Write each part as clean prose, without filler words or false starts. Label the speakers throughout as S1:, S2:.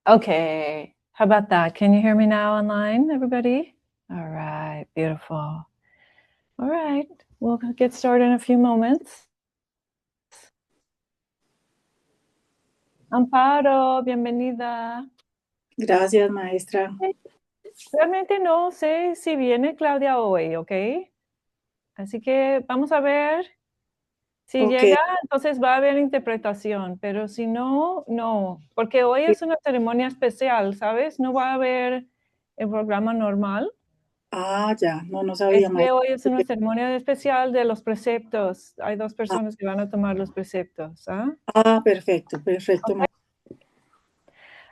S1: Okay, how about that? Can you hear me now online, everybody? All right, beautiful. All right, we'll get started in a few moments. Amparo, bienvenida.
S2: Gracias, maestra.
S1: Realmente no sé si viene Claudia hoy, ¿ok? Así que vamos a ver. Si llega, entonces va a haber interpretación, pero si no, no, porque hoy es una ceremonia especial, ¿sabes? No va a haber el programa normal.
S2: Ah, ya, no sabía,
S1: Es que
S2: maestra.
S1: hoy es una ceremonia especial de los preceptos. Hay 2 personas que van a tomar los preceptos. ¿Ah?
S2: Ah, perfecto, perfecto,
S1: Okay.
S2: maestra.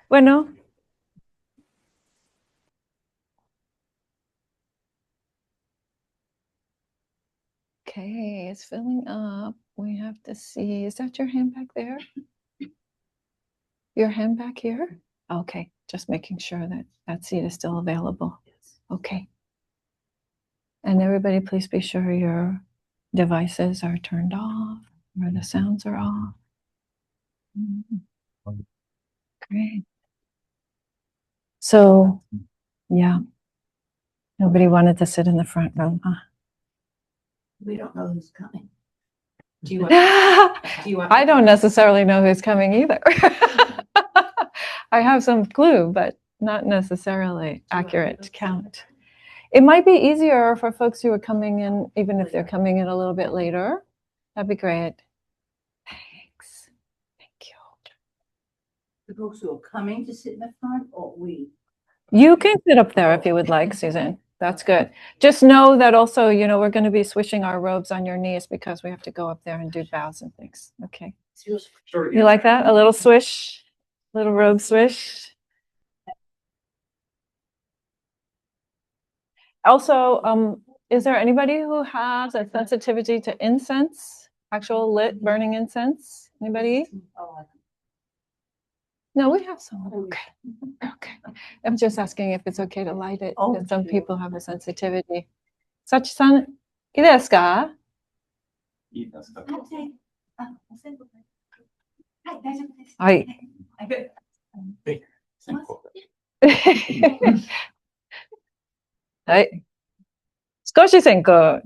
S1: Bueno. Okay, it's filling up. We have to see. Is that your hand back there? Your hand back here? Okay, just making sure that that seat is still available. Okay. And everybody, please be sure your devices are turned off or the sounds are off. Great. So, yeah, nobody wanted to sit in the front row, huh?
S3: We don't know who's coming. Do you want,
S1: I don't necessarily know who's coming either. I have some clue, but not necessarily accurate count. It might be easier for folks who are coming in, even if they're coming in a little bit later. That'd be great. Thanks. Thank you.
S3: the folks who are coming to sit in the front, or we?
S1: You can sit up there if you would like, Susan. That's good. Just know that also, you know, we're going to be swishing our robes on your knees because we have to go up there and do vows and things. Okay. You like that? A little swish? Little robe swish? Also, is there anybody who has a sensitivity to incense? Actual lit burning incense? Anybody? No, we have some. Okay. Okay. I'm just asking if it's okay to light it. Because some people have a sensitivity. Sachi-san, いいですか?
S4: いいですか?
S3: はい、大丈夫です。
S1: はい。はい。少し先行。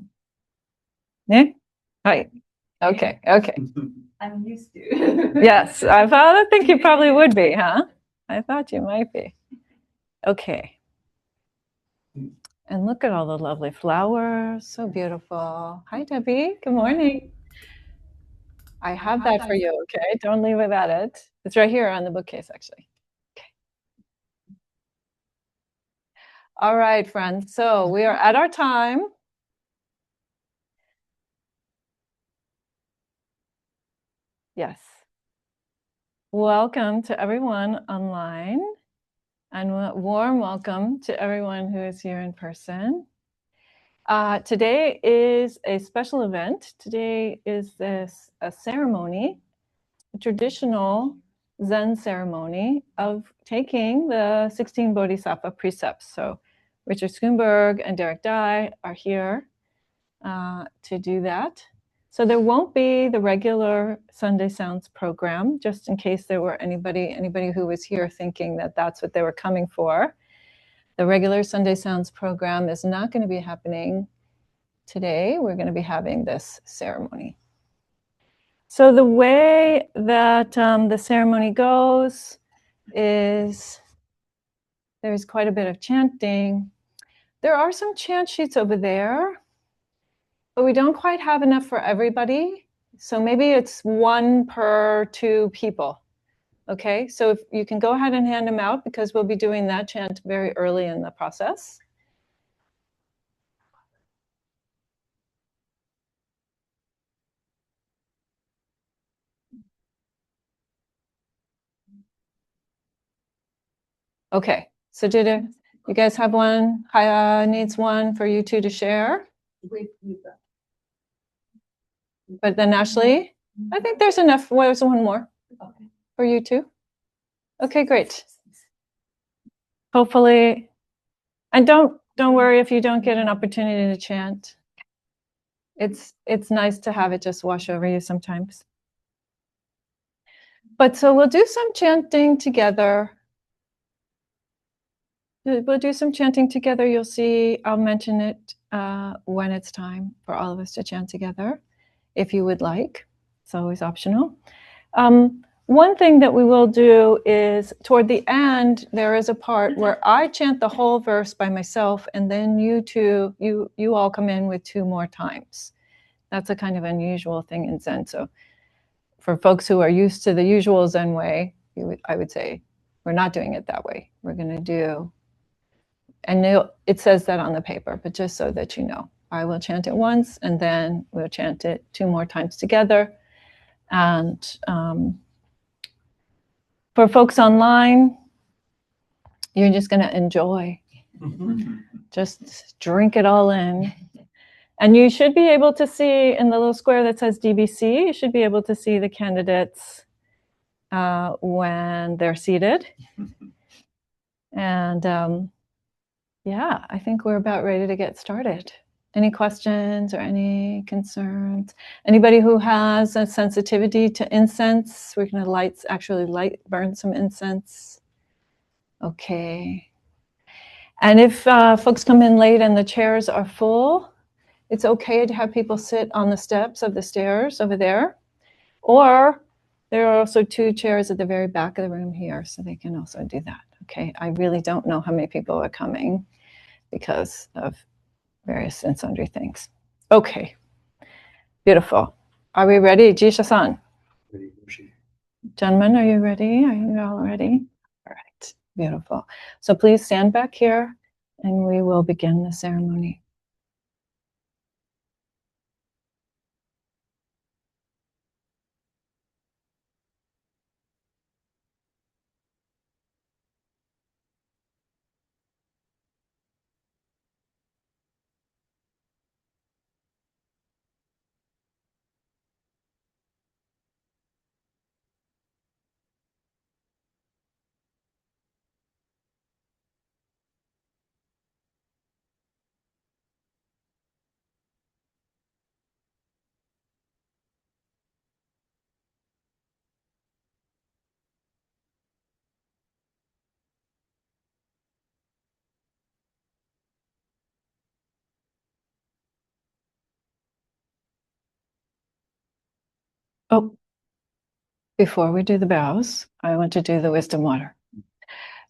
S1: ね。はい。Okay, okay.
S3: I'm used to.
S1: Yes, I think you probably would be, huh? I thought you might be. Okay. And look at all the lovely flowers. So beautiful. Hi, Debbie. Good morning. I have that for you, okay? Don't leave without it. It's right here on the bookcase, actually. Okay. All right, friends. So we are at our time. Yes. Welcome to everyone online, and a warm welcome to everyone who is here in person. Today is a special event. Today is a ceremony, a traditional Zen ceremony of taking the 16 Bodhisattva precepts. So Richard Skoonberg and Derek Dye are here to do that. So there won't be the regular Sunday Sounds program, just in case there were anybody who was here thinking that that's what they were coming for. The regular Sunday Sounds program is not going to be happening today. We're going to be having this ceremony. So the way that the ceremony goes is there's quite a bit of chanting. There are some chant sheets over there, but we don't quite have enough for everybody. So maybe it's 1 per 2 people. Okay, so if you can go ahead and hand them out because we'll be doing that chant very early in the process. Okay, so you guys have one? Haya needs one for you two to share. But then Ashley, I think there's enough. Well, there's one more for you two. Okay, great. Hopefully, and don't worry if you don't get an opportunity to chant. It's nice to have it just wash over you sometimes. But so we'll do some chanting together. we'll do some chanting together. You'll see, I'll mention it when it's time for all of us to chant together, if you would like. It's always optional. One thing that we will do is toward the end, there is a part where I chant the whole verse by myself, and then you all come in with 2 more times. That's a kind of unusual thing in Zen. So for folks who are used to the usual Zen way, I would say we're not doing it that way. We're going to do, and it says that on the paper, but just so that you know, I will chant it once, and then we'll chant it 2 more times together. And for folks online, you're just going to enjoy. Just drink it all in. And you should be able to see in the little square that says DBC, you should be able to see the candidates when they're seated. And yeah, I think we're about ready to get started. Any questions or any concerns? Anybody who has a sensitivity to incense, we're going to burn some incense. Okay. And if folks come in late and the chairs are full, it's okay to have people sit on the steps of the stairs over there. Or there are also 2 chairs at the very back of the room here, so they can also do that. Okay, I really don't know how many people are coming because of various and sundry things. Okay, beautiful. Are we ready? Jisha-san. Gentlemen, are you ready? Are you all ready? All right, beautiful. So please stand back here and we will begin the ceremony. Oh, before we do the vows, I want to do the wisdom water.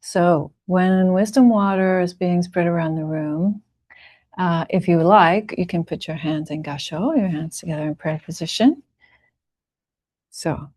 S1: So when wisdom water is being spread around the room, if you like, you can put your hands in gasho, your hands together in prayer position. So.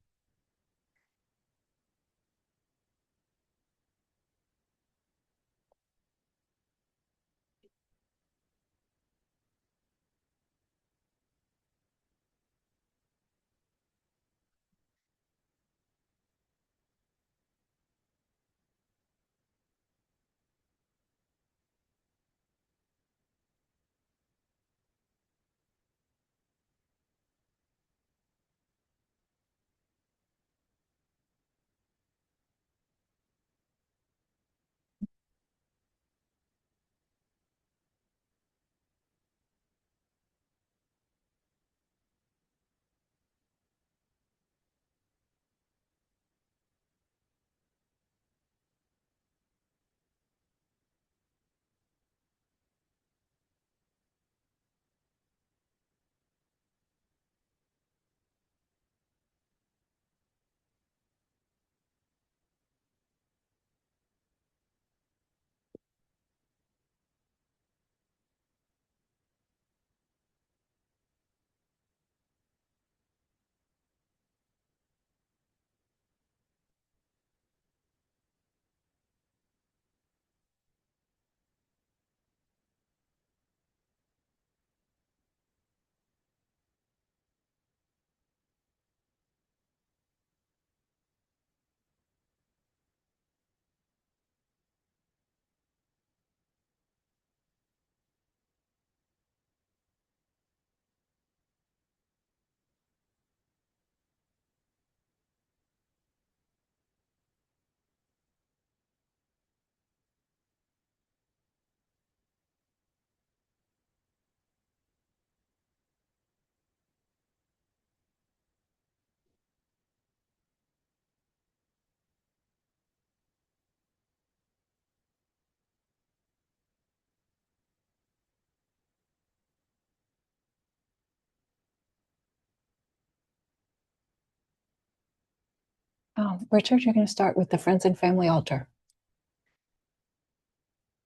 S1: Richard, you're going to start with the Friends and Family Altar.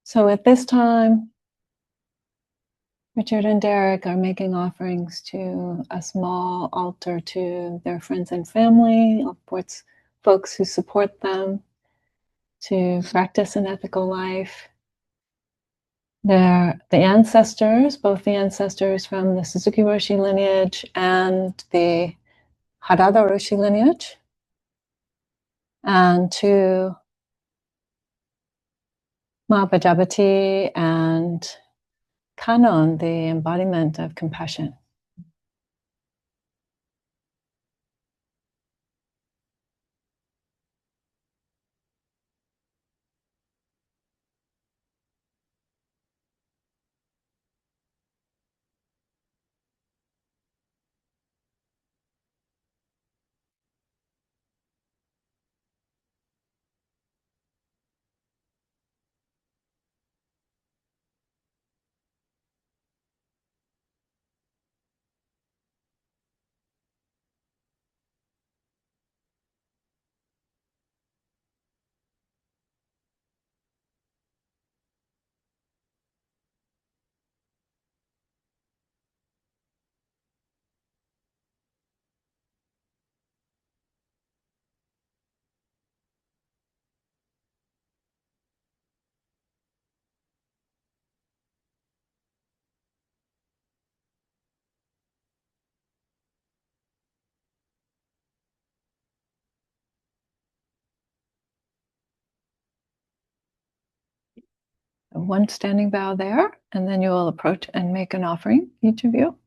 S1: So at this time, Richard and Derek are making offerings to a small altar to their friends and family, folks who support them to practice an ethical life. They're the ancestors, both the ancestors from the Suzuki Roshi lineage and the Harada Roshi lineage, and to Mahapajapati and Kanon, the embodiment of compassion. One standing bow there, and then you will approach and make an offering, each of you.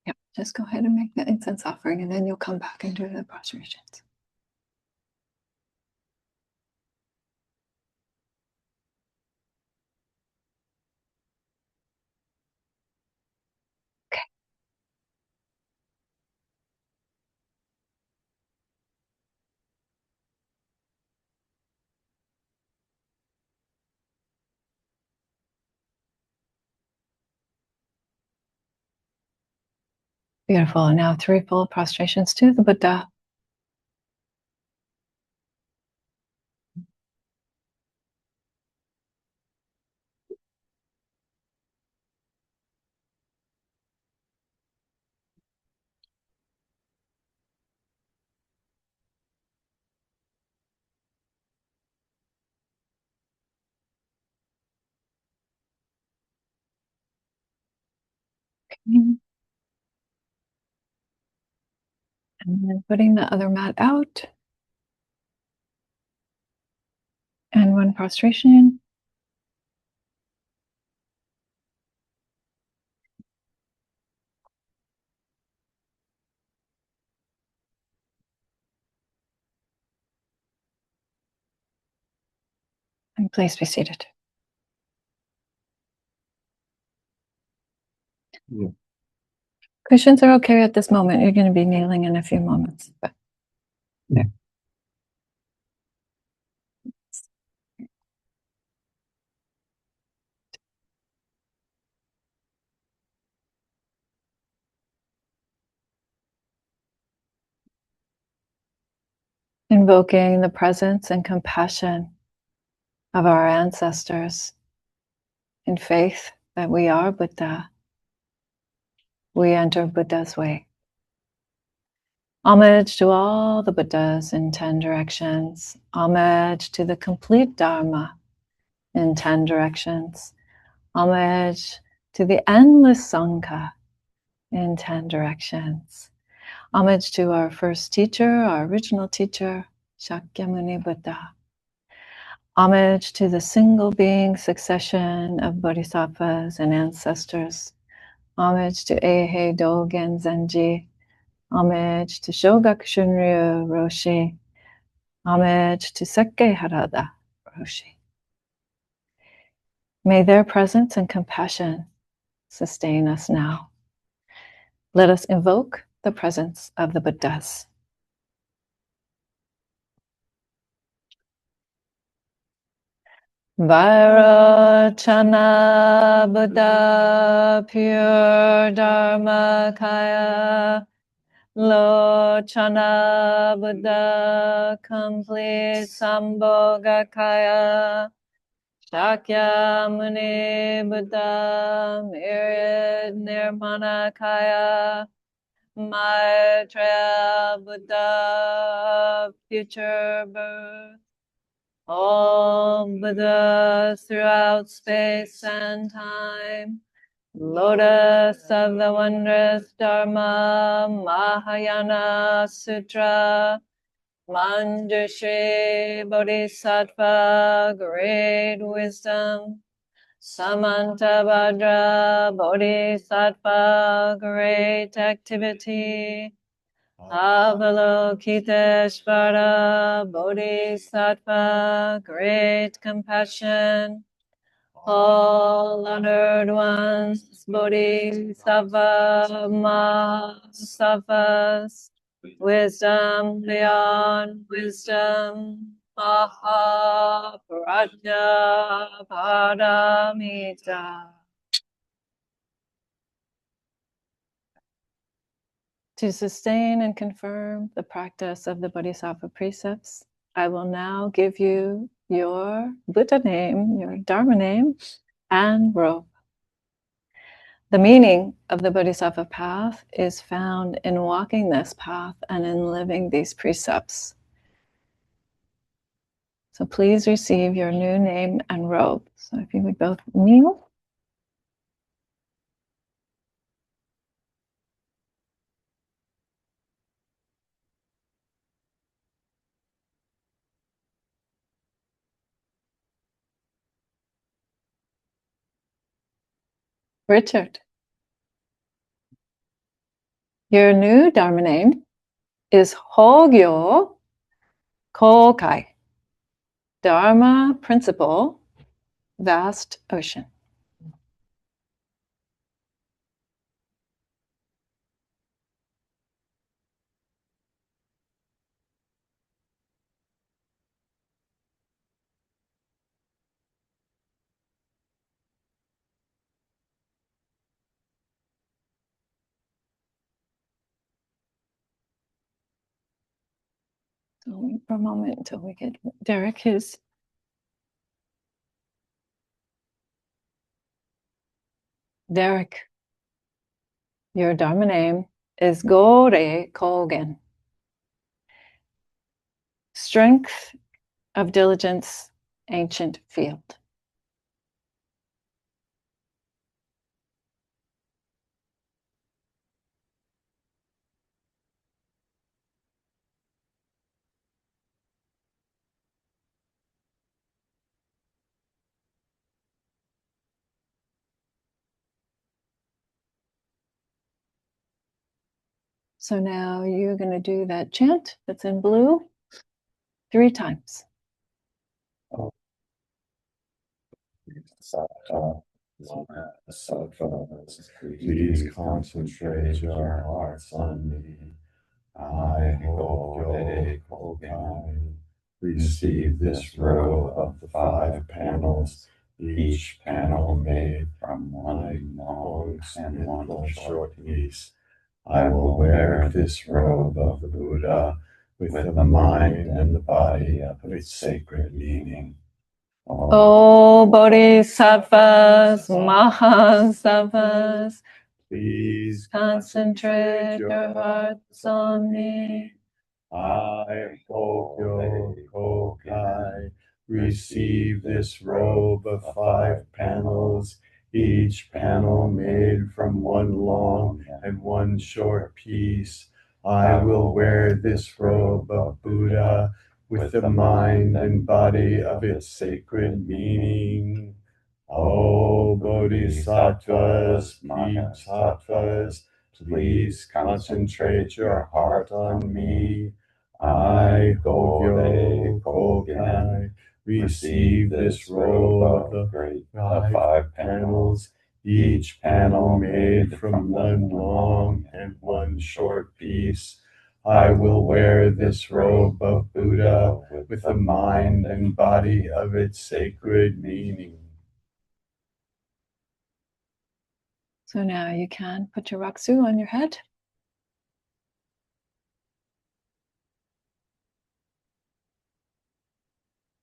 S1: Yep, just go ahead and make the incense offering, and then you'll come back and do the prostrations. Okay. Beautiful. Now 3 full prostrations to the Buddha. Okay. And then putting the other mat out. And 1 prostration. And please be seated.
S4: Yeah.
S1: Cushions are okay at this moment. You're going to be kneeling in a few moments. But there. Invoking the presence and compassion of our ancestors in faith that we are Buddha. We enter Buddha's way. Homage to all the Buddhas in 10 directions. Homage to the complete Dharma in 10 directions. Homage to the endless Sangha in 10 directions. Homage to our first teacher, our original teacher, Shakyamuni Buddha. Homage to the single being succession of Bodhisattvas and ancestors. Homage to Eihei Dogen Zenji. Homage to Shogak Shunryu Roshi. Homage to Sekkei Harada Roshi. May their presence and compassion sustain us now. Let us invoke the presence of the Buddhas. Vairocana Buddha pure Dharma Kaya. Lochana Buddha complete Sambhoga Kaya. Shakya Muni Buddha myriad Nirmana Kaya. Maitreya Buddha future birth. All Buddhas throughout space and time. Lotus of the wondrous Dharma, Mahayana Sutra, Manjushri Bodhisattva, great wisdom, Samantabhadra Bodhisattva, great activity, Avalokiteshvara Bodhisattva, great compassion, all honored ones, Bodhisattva, Mahasattvas, wisdom beyond wisdom, Mahaprajna Paramita. To sustain and confirm the practice of the Bodhisattva precepts, I will now give you your Buddha name, your Dharma name, and robe. The meaning of the Bodhisattva path is found in walking this path and in living these precepts. So please receive your new name and robe. So if you would both kneel. Richard, your new Dharma name is Hogyo Kokai, Dharma principle, vast ocean. So wait for a moment until we get Derek his. Derek, your Dharma name is Gore Kogen. Strength of diligence, ancient field. So now you're going to do that chant that's in blue 3 times.
S5: Please concentrate your hearts on me. I, Hogyo Kokai, receive this row of the 5 panels, each panel made from 1 long and 1 short piece. I will wear this robe of the Buddha with the mind and the body of its sacred meaning.
S1: O Bodhisattvas, Mahasattvas,
S5: Please
S1: concentrate your hearts on me.
S5: I, Hogyo Kokai, receive this robe of 5 panels, each panel made from 1 long and 1 short piece. I will wear this robe of Buddha with the mind and body of its sacred meaning. O Bodhisattvas, Bodhisattvas, please concentrate your heart on me. I, Hogyo Kokai, receive this robe of the 5 panels, each panel made from 1 long and 1 short piece. I will wear this robe of Buddha with the mind and body of its sacred meaning.
S1: So now you can put your raksu on your head.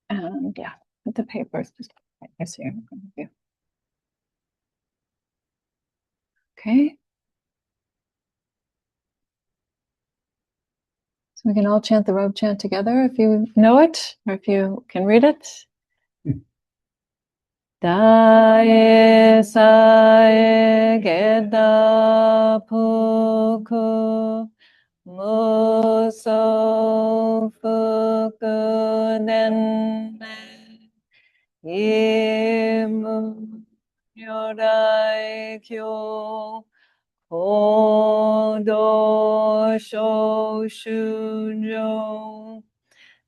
S1: And yeah, put the papers just right next here in front of you. Okay. So we can all chant the robe chant together if you know it or if you can read it. Dae sae geda puku muso fuku denne imu nyorai kyo kodo sho shunjo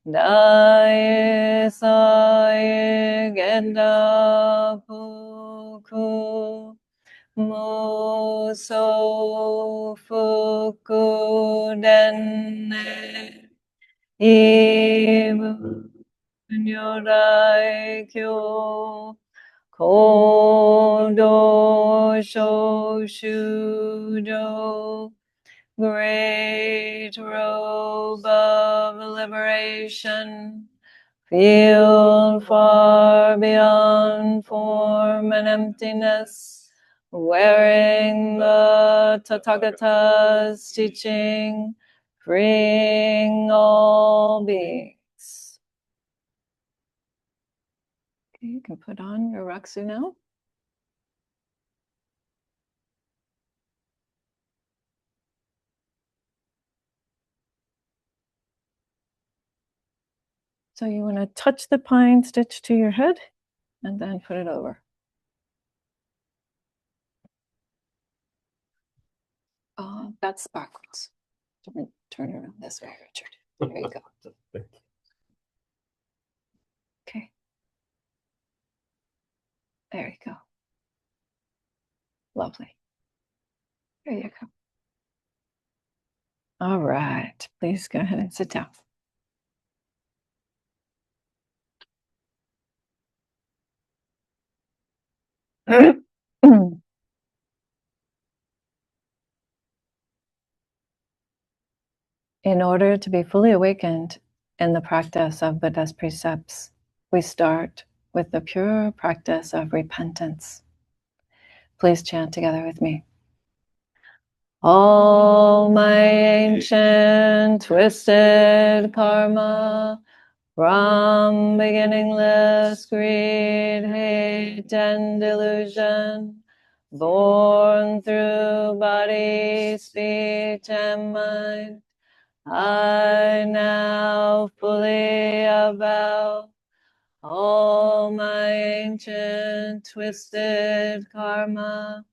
S1: Dae sae genda puku muso fuku denne imu nyorai kyo kodo sho shujo Great robe of liberation, feel far beyond form and emptiness, wearing the Tathagata's teaching, freeing all beings. Okay, you can put on your raksu now. So you want to touch the pine stitch to your head and then put it over. That's backwards. Turn around this way, Richard. There you go. Okay. There you go. Lovely. There you go. All right. Please go ahead and sit down. In order to be fully awakened in the practice of Buddha's precepts, we start with the pure practice of repentance. Please chant together with me. All my ancient twisted karma, from beginningless greed, hate, and delusion, born through body, speech, and mind, I now fully avow all my ancient twisted karma,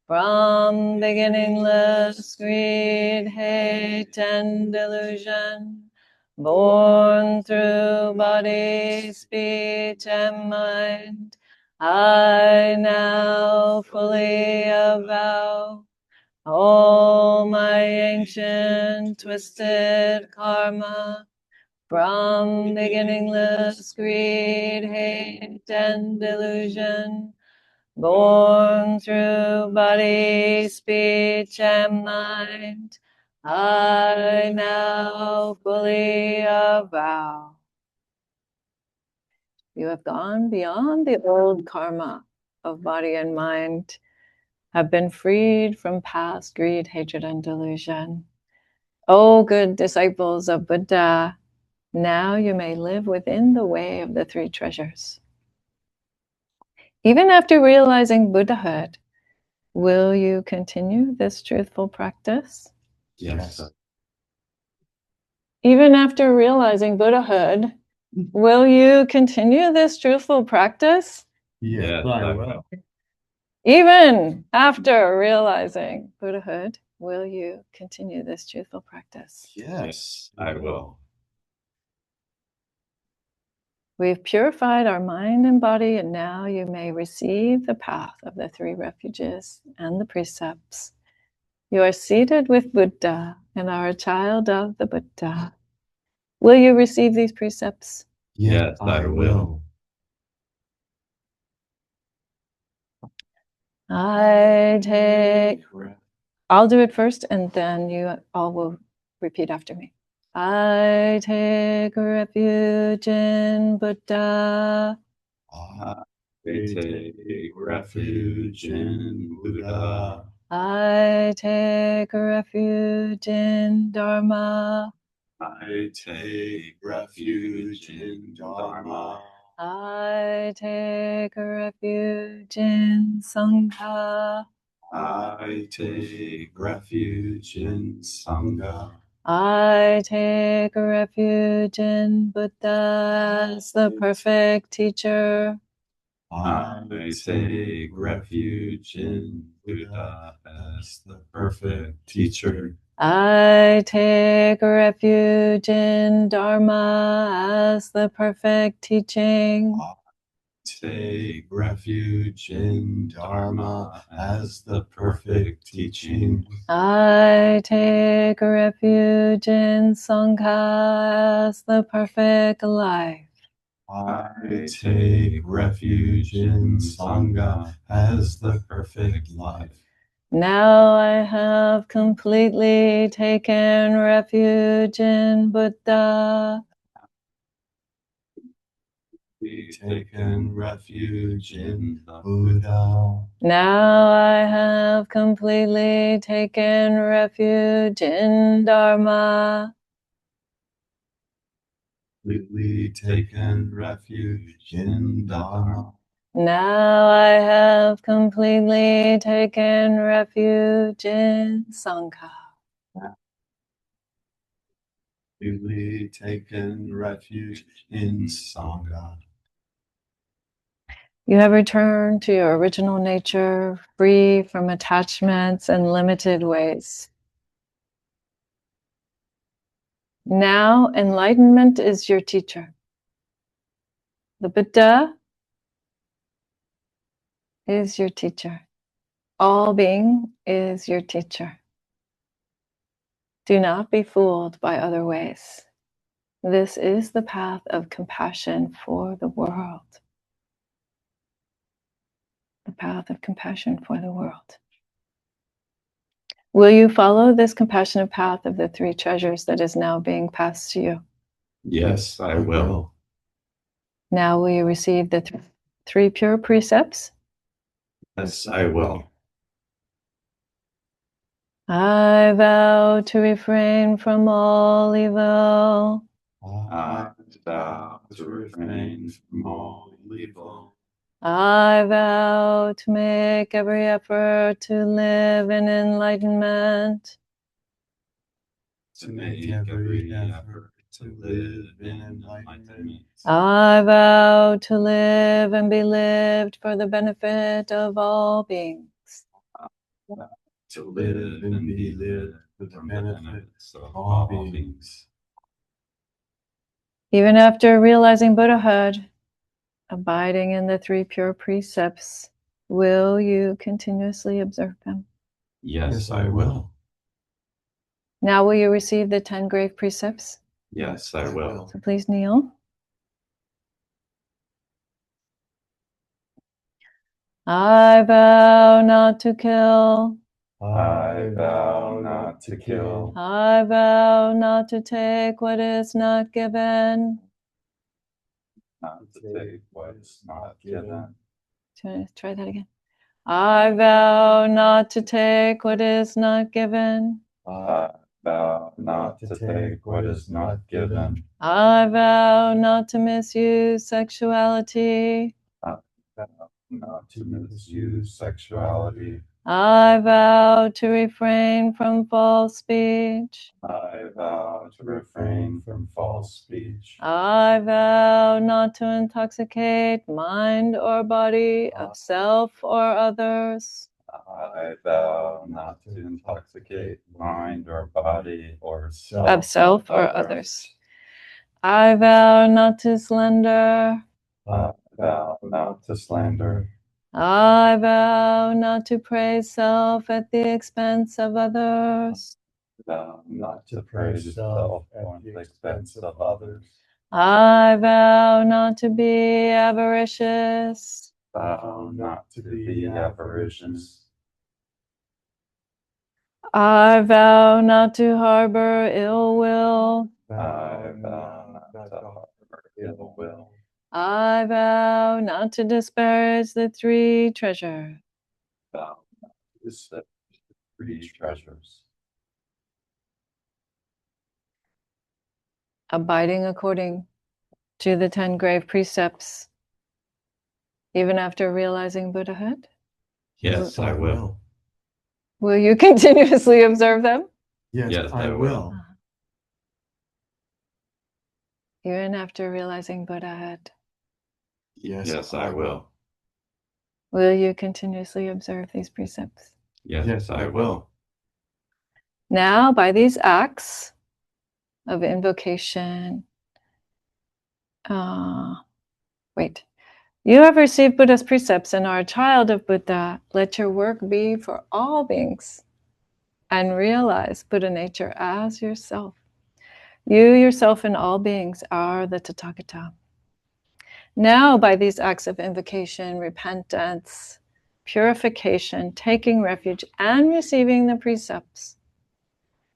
S1: from beginningless greed, hate, and delusion, born through body, speech, and mind, I now fully avow all my ancient twisted karma, from beginningless greed, hate, and delusion, born through body, speech, and mind, I now fully avow. You have gone beyond the old karma of body and mind, have been freed from past greed, hatred, and delusion. O good disciples of Buddha, now you may live within the way of the three treasures. Even after realizing Buddhahood, will you continue this truthful practice?
S5: Yes.
S1: Even after realizing Buddhahood, will you continue this truthful practice?
S5: Yes, I will.
S1: Even after realizing Buddhahood, will you continue this truthful practice?
S5: Yes, I will.
S1: We've purified our mind and body, and now you may receive the path of the three refuges and the precepts. You are seated with Buddha and are a child of the Buddha. Will you receive these precepts?
S5: Yes, I will.
S1: I take, I'll do it first and then you all will repeat after me. I take refuge in Buddha.
S5: I take refuge in Buddha.
S1: I take refuge in Dharma.
S5: I take refuge in Dharma.
S1: I take refuge in Sangha.
S5: I take refuge in Sangha.
S1: I take refuge in Buddha as the perfect teacher.
S5: I take refuge in Buddha as the perfect teacher.
S1: I take refuge in Dharma as the perfect teaching.
S5: Take refuge in Dharma as the perfect teaching.
S1: I take refuge in Sangha as the perfect life.
S5: I take refuge in Sangha as the perfect life.
S1: Now I have completely taken refuge in Buddha.
S5: We've taken refuge in the Buddha.
S1: Now I have completely taken refuge in Dharma.
S5: Completely taken refuge in Dharma.
S1: Now I have completely taken refuge in Sangha.
S5: Completely taken refuge in Sangha.
S1: You have returned to your original nature, free from attachments and limited ways. Now enlightenment is your teacher. The Buddha is your teacher. All being is your teacher. Do not be fooled by other ways. This is the path of compassion for the world. The path of compassion for the world. Will you follow this compassionate path of the three treasures that is now being passed to you?
S5: Yes, I will.
S1: Now will you receive the three pure precepts?
S5: Yes, I will.
S1: I vow to refrain from all evil.
S5: I vow to refrain from all evil.
S1: I vow to make every effort to live in enlightenment.
S5: To make every effort to live in enlightenment.
S1: I vow to live and be lived for the benefit of all beings.
S5: To live and be lived for the benefits of all beings.
S1: Even after realizing Buddhahood, abiding in the three pure precepts, will you continuously observe them?
S5: Yes, I will.
S1: Now will you receive the 10 grave precepts?
S5: Yes, I will.
S1: So please kneel. I vow not to kill.
S5: I vow not to kill.
S1: I vow not to take what is not given.
S5: Not to take what is not given.
S1: Try that again. I vow not to take what is not given.
S5: I vow not to take what is not given.
S1: I vow not to misuse sexuality.
S5: I vow not to misuse sexuality.
S1: I vow to refrain from false speech.
S5: I vow to refrain from false speech.
S1: I vow not to intoxicate mind or body of self or others.
S5: I vow not to intoxicate mind or body or self
S1: Of self or others. I vow not to slander.
S5: I vow not to slander.
S1: I vow not to praise self at the expense of others.
S5: Vow not to praise self at the expense of others.
S1: I vow not to be avaricious.
S5: Vow not to be avaricious.
S1: I vow not to harbor ill will.
S5: I vow not to harbor ill will.
S1: I vow not to disparage the three treasures.
S5: Vow not to disparage the three treasures.
S1: Abiding according to the 10 grave precepts, even after realizing Buddhahood?
S5: Yes, I will.
S1: Will you continuously observe them?
S5: Yes, I will.
S1: Even after realizing Buddhahood?
S5: Yes, I will.
S1: Will you continuously observe these precepts?
S5: Yes, I will.
S1: Now, by these acts of invocation, you have received Buddha's precepts and are a child of Buddha. Let your work be for all beings and realize Buddha nature as yourself. You yourself and all beings are the Tathagata. Now, by these acts of invocation, repentance, purification, taking refuge, and receiving the precepts,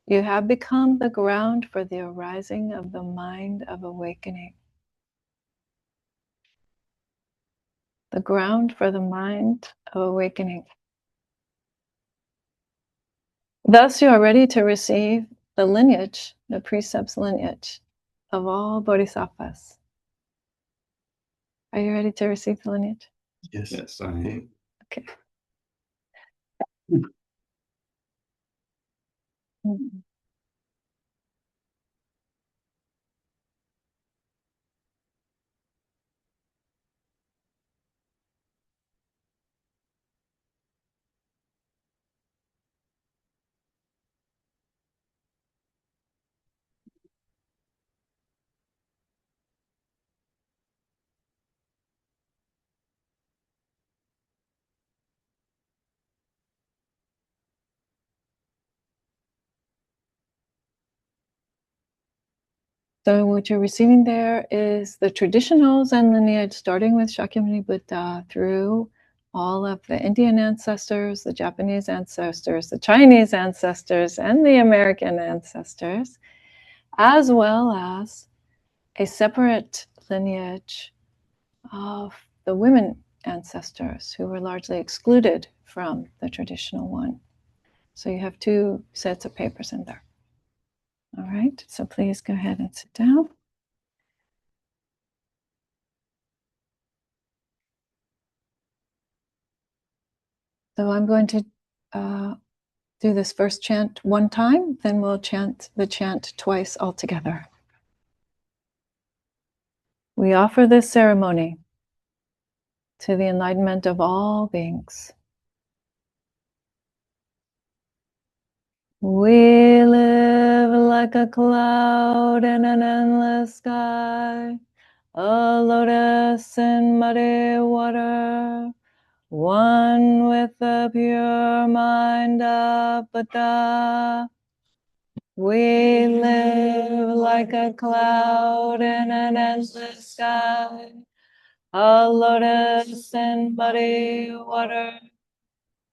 S1: you have become the ground for the arising of the mind of awakening. The ground for the mind of awakening. Thus, you are ready to receive the lineage, the precepts lineage of all bodhisattvas. Are you ready to receive the lineage?
S5: Yes, I am.
S1: Okay. So what you're receiving there is the traditional Zen lineage, starting with Shakyamuni Buddha through all of the Indian ancestors, the Japanese ancestors, the Chinese ancestors, and the American ancestors, as well as a separate lineage of the women ancestors who were largely excluded from the traditional one. So you have two sets of papers in there. All right, so please go ahead and sit down. So I'm going to do this first chant one time, then we'll chant the chant twice altogether. We offer this ceremony to the enlightenment of all beings. We live like a cloud in an endless sky, a lotus in muddy water, one with the pure mind of Buddha. We live like a cloud in an endless sky, a lotus in muddy water,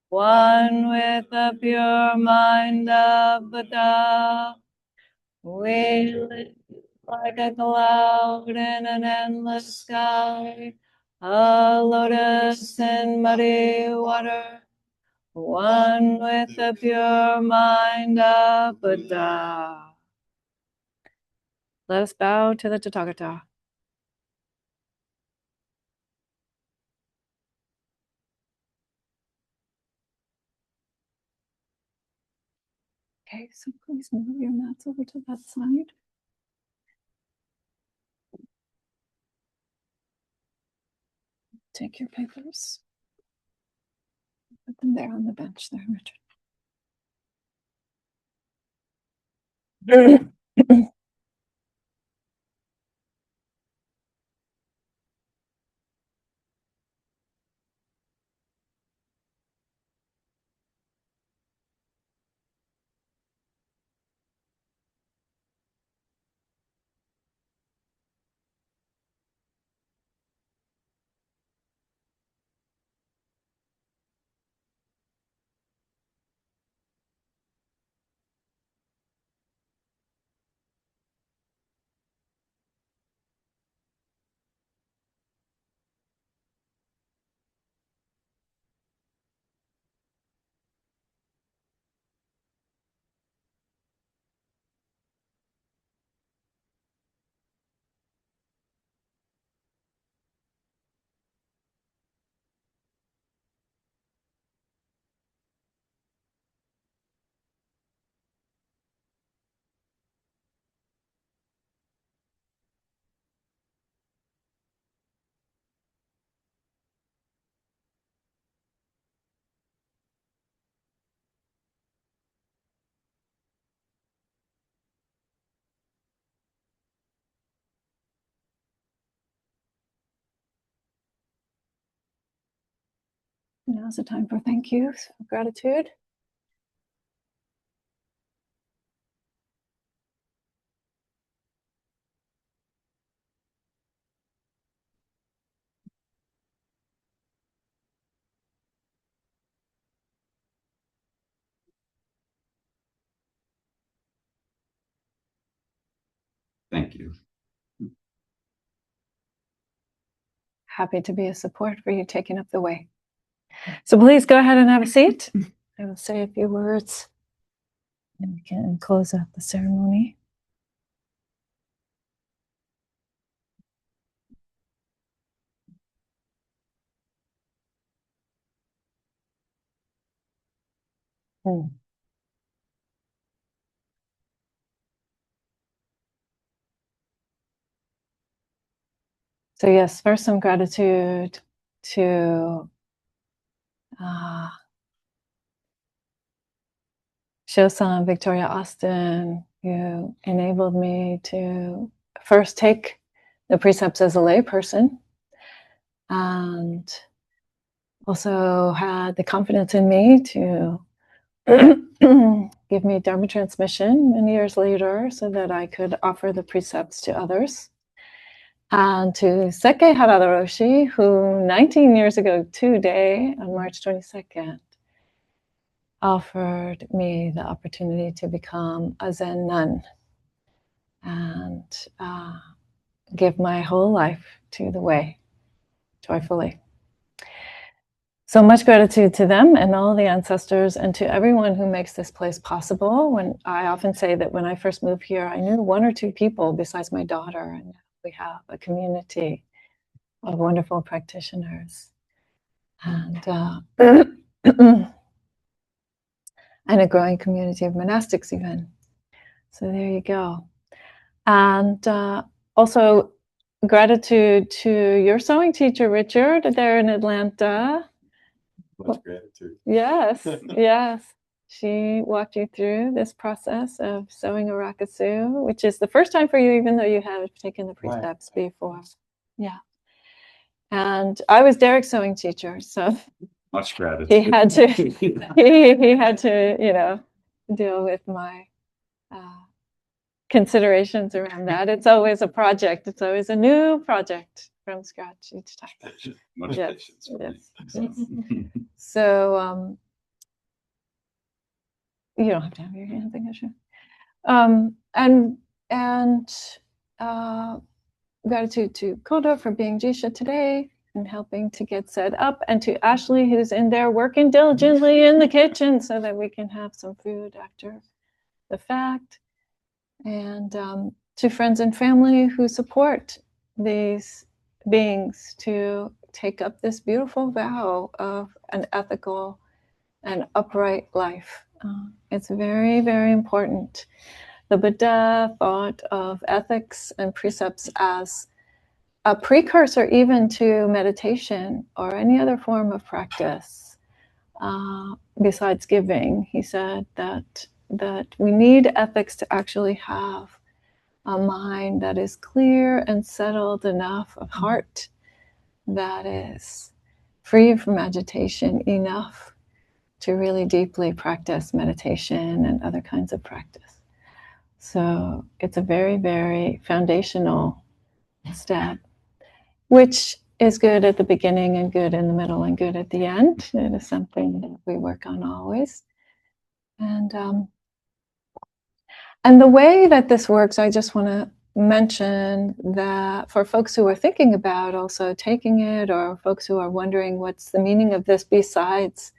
S1: one with the pure mind of Buddha. We live like a cloud in an endless sky, a lotus in muddy water, one with the pure mind of Buddha. Let us bow to the Tathagata. Okay, so please move your mats over to that side. Take your papers. Put them there on the bench there, Richard. Now's the time for thank yous, for gratitude.
S4: Thank you.
S1: Happy to be a support for you taking up the way. So please go ahead and have a seat. I will say a few words and we can close out the ceremony. So yes, first some gratitude to Shosan, Victoria Austin, who enabled me to first take the precepts as a lay person and also had the confidence in me to give me Dharma transmission many years later so that I could offer the precepts to others. And to Sekkei Harada Roshi, who 19 years ago today, on March 22nd, offered me the opportunity to become a Zen nun and give my whole life to the way, joyfully. So much gratitude to them and all the ancestors and to everyone who makes this place possible. When I often say that when I first moved here, I knew one or two people besides my daughter, and we have a community of wonderful practitioners and and a growing community of monastics even. So there you go. And also gratitude to your sewing teacher, Richard, there in Atlanta.
S5: Much gratitude.
S1: Yes, yes. She walked you through this process of sewing a rakusu, which is the first time for you, even though you have taken the precepts before. Yeah. And I was Derek's sewing teacher, so
S4: Much gratitude.
S1: he had to, he had to, you know, deal with my considerations around that. It's always a project. It's always a new project from scratch each time.
S4: Much
S1: Yes,
S4: patience for
S1: yes,
S4: me.
S1: So you don't have to have your hand thing, sure. Gratitude to Koda for being Jisha today and helping to get set up, and to Ashley, who's in there working diligently in the kitchen so that we can have some food after the fact. And to friends and family who support these beings to take up this beautiful vow of an ethical and upright life. It's very, very important. The Buddha thought of ethics and precepts as a precursor even to meditation or any other form of practice besides giving. He said that we need ethics to actually have a mind that is clear and settled enough, of heart that is free from agitation enough to really deeply practice meditation and other kinds of practice. So it's a very, very foundational step, which is good at the beginning and good in the middle and good at the end. It is something that we work on always. And the way that this works, I just want to mention that for folks who are thinking about also taking it, or folks who are wondering what's the meaning of this besides,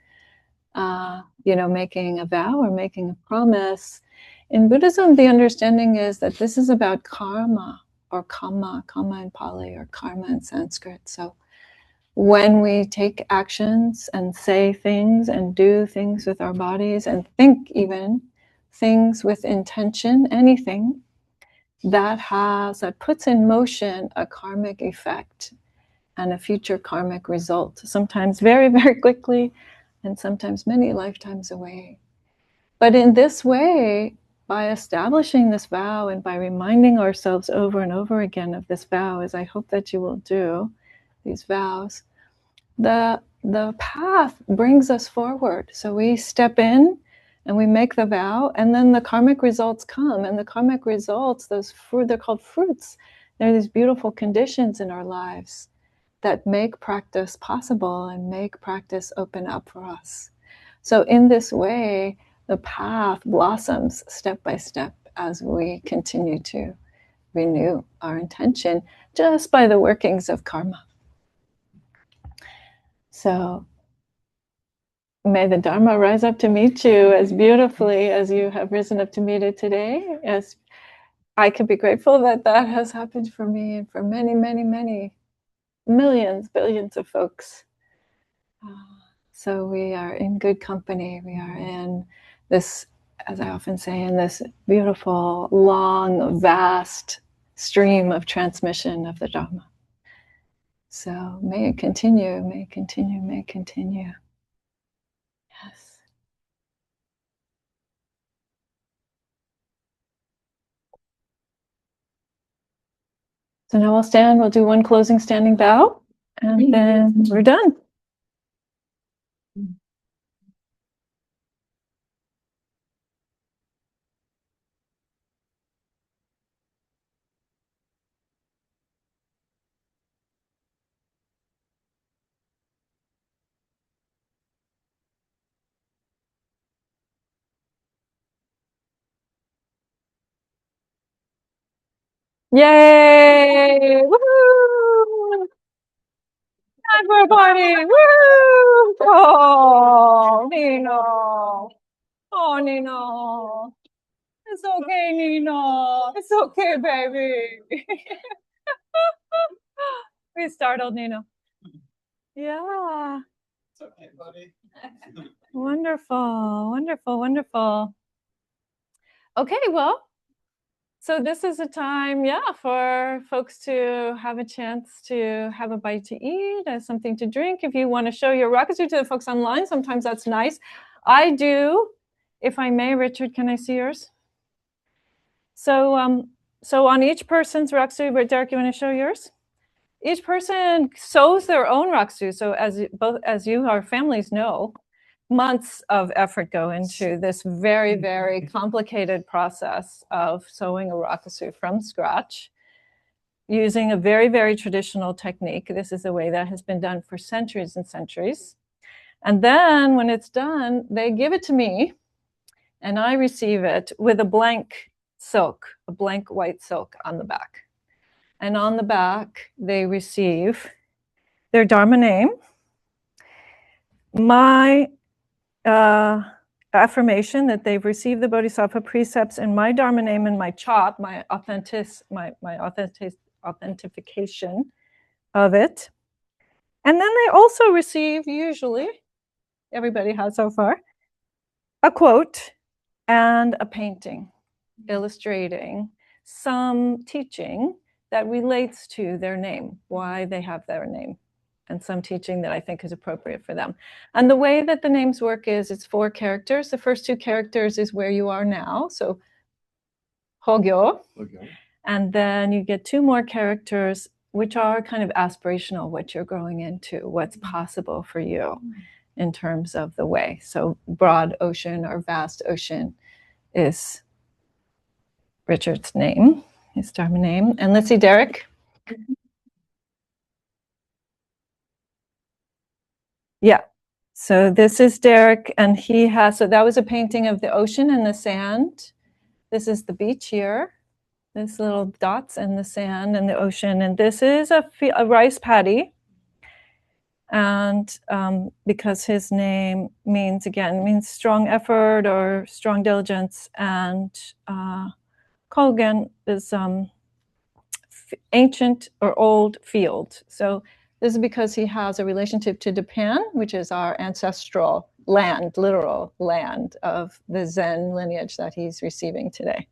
S1: making a vow or making a promise. In Buddhism, the understanding is that this is about karma or kamma in Pali or karma in Sanskrit. So when we take actions and say things and do things with our bodies and think even things with intention, anything that puts in motion a karmic effect and a future karmic result, sometimes very, very quickly and sometimes many lifetimes away. But in this way, by establishing this vow and by reminding ourselves over and over again of this vow, as I hope that you will do, these vows, the the path brings us forward. So we step in and we make the vow, and then the karmic results come. And the karmic results, those fruit, they're called fruits. They're these beautiful conditions in our lives that make practice possible and make practice open up for us. So in this way, the path blossoms step by step as we continue to renew our intention just by the workings of karma. So may the Dharma rise up to meet you as beautifully as you have risen up to meet it today. As I can be grateful that that has happened for me and for many, many, many millions, billions of folks. So we are in good company. We are in this, as I often say, in this beautiful, long, vast stream of transmission of the Dharma. So may it continue, may it continue, may it continue. Yes. So now we'll stand, we'll do one closing standing bow, and then we're done. Yay! Woo! Everybody! Woo! Oh, Nino! Oh, Nino! It's okay, Nino. It's okay, baby. We startled Nino. Yeah.
S5: It's okay, buddy.
S1: Wonderful, wonderful, wonderful. Okay, well, so this is a time, for folks to have a chance to have a bite to eat, something to drink. If you want to show your rakusu to the folks online, sometimes that's nice. I do, if I may, Richard, can I see yours? So, so on each person's rakusu, Derek, you want to show yours? Each person sews their own rakusu. So as you, our families know, months of effort go into this very, very complicated process of sewing a rakusu from scratch using a very, very traditional technique. This is a way that has been done for centuries and centuries. And then when it's done, they give it to me and I receive it with a blank silk, a blank white silk on the back. And on the back, they receive their Dharma name, my affirmation that they've received the Bodhisattva precepts in my Dharma name and my chop, my authentication of it. And then they also receive, usually, everybody has so far, a quote and a painting illustrating some teaching that relates to their name, why they have their name, and some teaching that I think is appropriate for them. And the way that the names work is it's 4 characters. The first 2 characters is where you are now, so Hogyo. Okay. And then you get 2 more characters, which are kind of aspirational, what you're growing into, what's possible for you in terms of the way. So broad ocean or vast ocean is Richard's name, his Dharma name. And let's see, Derek. Yeah. So this is Derek, and he has, so that was a painting of the ocean and the sand. This is the beach here. This little dots and the sand and the ocean. And this is a rice paddy. And because his name means strong effort or strong diligence. And Kogen is ancient or old field. So this is because he has a relationship to Japan, which is our ancestral land, literal land of the Zen lineage that he's receiving today.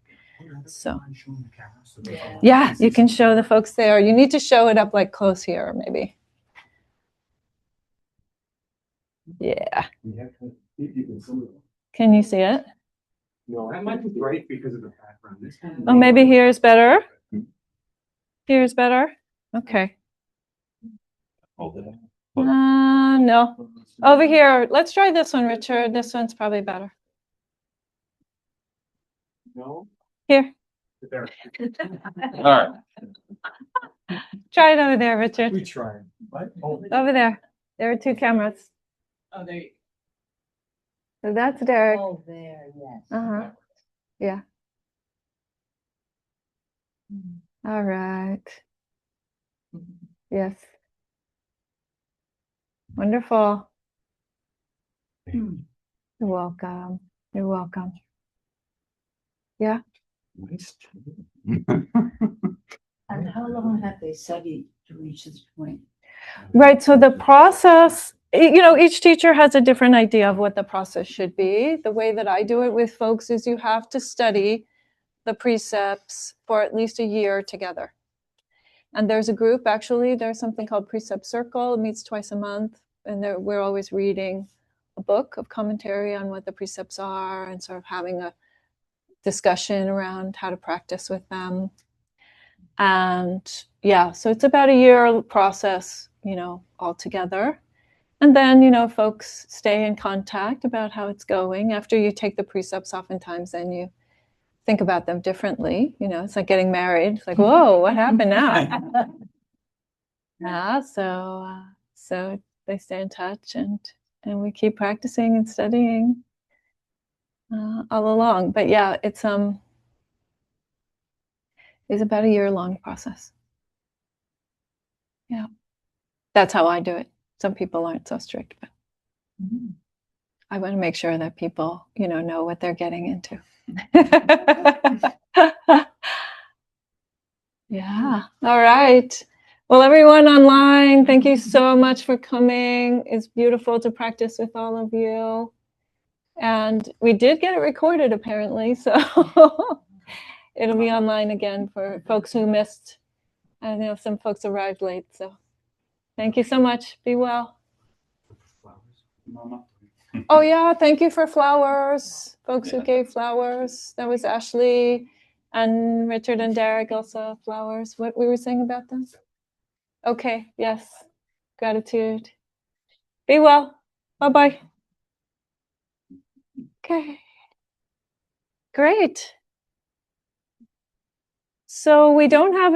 S1: So, yeah, you can show the folks there. You need to show it up like close here, maybe. Yeah. Can you see it?
S6: No, that might be bright because of the background.
S1: Oh, maybe here's better. Here's better. Okay.
S5: Hold it up.
S1: No. Over here. Let's try this one, Richard. This one's probably better.
S6: No.
S1: Here.
S6: There.
S4: All right.
S1: Try it over there, Richard.
S6: We try. What? Oh,
S1: Over there. There are 2 cameras.
S3: Oh, there you
S1: So that's Derek.
S3: Oh, there, yes.
S1: Uh-huh. Yeah. All right. Yes. Wonderful. You're welcome. You're welcome. Yeah.
S3: And how long have they studied to reach this point?
S1: Right. So the process, each teacher has a different idea of what the process should be. The way that I do it with folks is you have to study the precepts for at least a year together. And there's a group, actually, there's something called Precept Circle. It meets twice a month. And we're always reading a book of commentary on what the precepts are and sort of having a discussion around how to practice with them. And yeah, so it's about a year process, all together. And then, folks stay in contact about how it's going. After you take the precepts, oftentimes then you think about them differently. It's like getting married. It's like, whoa, what happened now? Yeah, so they stay in touch and we keep practicing and studying all along. But yeah, it's about a year-long process. Yeah, that's how I do it. Some people aren't so strict, but I want to make sure that people, know what they're getting into. Yeah. All right. Well, everyone online, thank you so much for coming. It's beautiful to practice with all of you. And we did get it recorded, apparently, so it'll be online again for folks who missed. I know some folks arrived late, so thank you so much. Be well. Oh, yeah, thank you for flowers. Folks who gave flowers. That was Ashley and Richard and Derek also flowers. What we were saying about them? Okay, yes. Gratitude. Be well. Bye-bye. Okay. Great. So we don't have